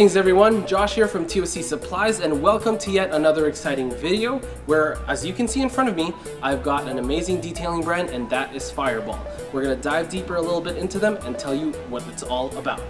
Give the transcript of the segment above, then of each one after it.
Greetings everyone, Josh here from TOC Supplies, and welcome to yet another exciting video where, as you can see in front of me, I've got an amazing detailing brand, and that is Fireball. We're going to dive deeper a little bit into them and tell you what it's all about.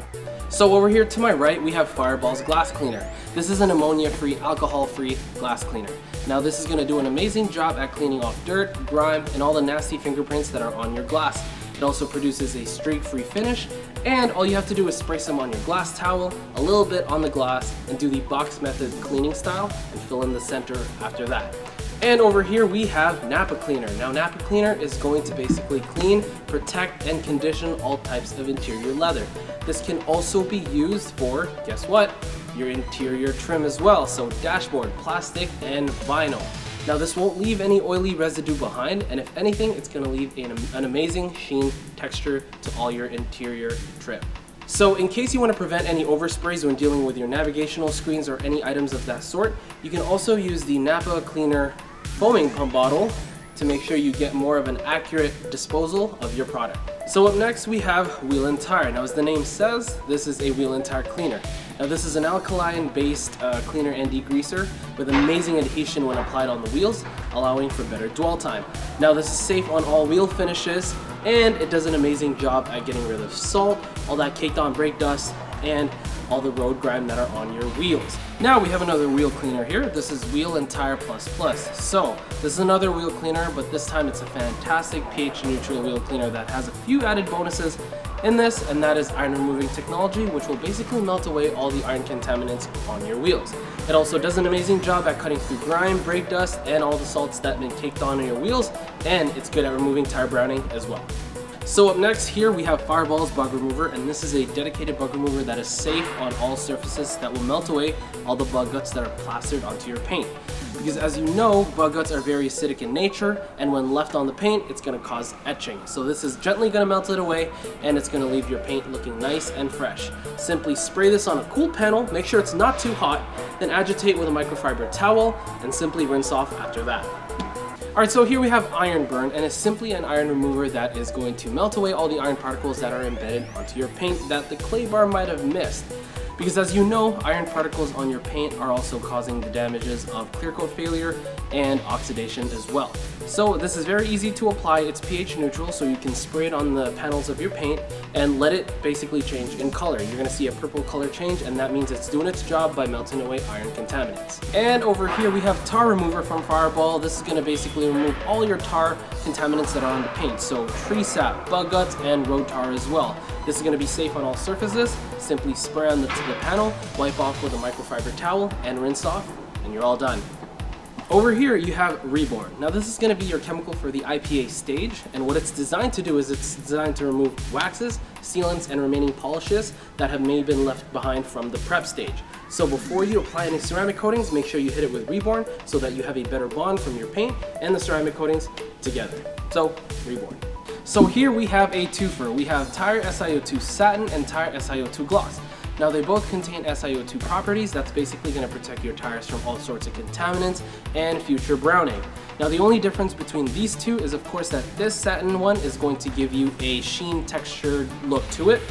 So over here to my right, we have Fireball's glass cleaner. This is an ammonia-free, alcohol-free glass cleaner. Now this is going to do an amazing job at cleaning off dirt, grime, and all the nasty fingerprints that are on your glass. It also produces a streak-free finish, and all you have to do is spray some on your glass towel, a little bit on the glass, and do the box method cleaning style and fill in the center after that. And over here we have Napa Cleaner. Now Napa Cleaner is going to basically clean, protect, and condition all types of interior leather. This can also be used for, guess what, your interior trim as well, so dashboard, plastic, and vinyl. Now this won't leave any oily residue behind, and if anything, it's going to leave an amazing sheen texture to all your interior trim. So in case you want to prevent any oversprays when dealing with your navigational screens or any items of that sort, you can also use the Napa Cleaner foaming pump bottle to make sure you get more of an accurate disposal of your product. So up next we have Wheel and Tire. Now as the name says, this is a wheel and tire cleaner. Now this is an alkaline-based cleaner and degreaser with amazing adhesion when applied on the wheels, allowing for better dwell time. Now this is safe on all wheel finishes, and it does an amazing job at getting rid of salt, all that caked on brake dust, and all the road grime that are on your wheels. Now we have another wheel cleaner here. This is Wheel and Tire Plus Plus. So this is another wheel cleaner, but this time it's a fantastic pH neutral wheel cleaner that has a few added bonuses in this, and that is iron removing technology, which will basically melt away all the iron contaminants on your wheels. It also does an amazing job at cutting through grime, brake dust, and all the salts that have been caked on your wheels, and it's good at removing tire browning as well. So up next here we have Fireball's bug remover, and this is a dedicated bug remover that is safe on all surfaces that will melt away all the bug guts that are plastered onto your paint. Because as you know, bug guts are very acidic in nature, and when left on the paint, it's going to cause etching. So this is gently going to melt it away, and it's going to leave your paint looking nice and fresh. Simply spray this on a cool panel, make sure it's not too hot, then agitate with a microfiber towel, and simply rinse off after that. Alright, so here we have Iron Burn, and it's simply an iron remover that is going to melt away all the iron particles that are embedded onto your paint that the clay bar might have missed. Because as you know, iron particles on your paint are also causing the damages of clear coat failure and oxidation as well. So this is very easy to apply. It's pH neutral, so you can spray it on the panels of your paint and let it basically change in color. You're going to see a purple color change, and that means it's doing its job by melting away iron contaminants. And over here we have Tar Remover from Fireball. This is going to basically remove all your tar contaminants that are on the paint, so tree sap, bug guts, and road tar as well. This is going to be safe on all surfaces. Simply spray on the panel, wipe off with a microfiber towel, and rinse off, and you're all done. Over here you have Reborn. Now this is going to be your chemical for the IPA stage, and what it's designed to do is it's designed to remove waxes, sealants, and remaining polishes that have maybe been left behind from the prep stage. So before you apply any ceramic coatings, make sure you hit it with Reborn so that you have a better bond from your paint and the ceramic coatings together. So Reborn. So here we have a twofer. We have Tire SiO2 Satin and Tire SiO2 Gloss. Now they both contain SiO2 properties that's basically going to protect your tires from all sorts of contaminants and future browning. Now the only difference between these two is of course that this satin one is going to give you a sheen textured look to it,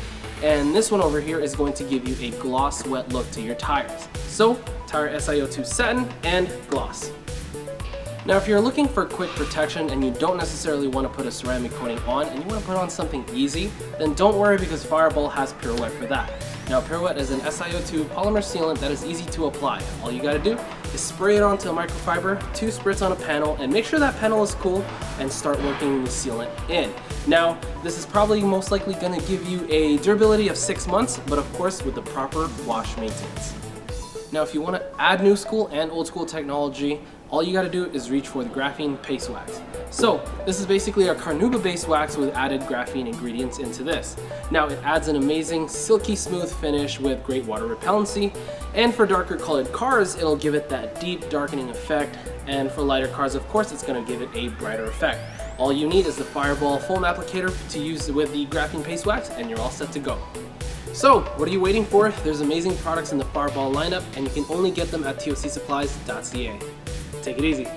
and this one over here is going to give you a gloss wet look to your tires. So Tire SiO2 Satin and Gloss. Now if you're looking for quick protection and you don't necessarily want to put a ceramic coating on and you want to put on something easy, then don't worry because Fireball has Pirouette for that. Now Pirouette is an SiO2 polymer sealant that is easy to apply. All you gotta do is spray it onto a microfiber, 2 spritz on a panel, and make sure that panel is cool and start working the sealant in. Now this is probably most likely gonna give you a durability of 6 months, but of course with the proper wash maintenance. Now if you want to add new school and old school technology, all you got to do is reach for the graphene paste wax. So this is basically a carnauba based wax with added graphene ingredients into this. Now it adds an amazing silky smooth finish with great water repellency, and for darker colored cars it'll give it that deep darkening effect, and for lighter cars of course it's going to give it a brighter effect. All you need is the Fireball foam applicator to use with the graphene paste wax, and you're all set to go. So what are you waiting for? There's amazing products in the Fireball lineup, and you can only get them at tocsupplies.ca. Take it easy.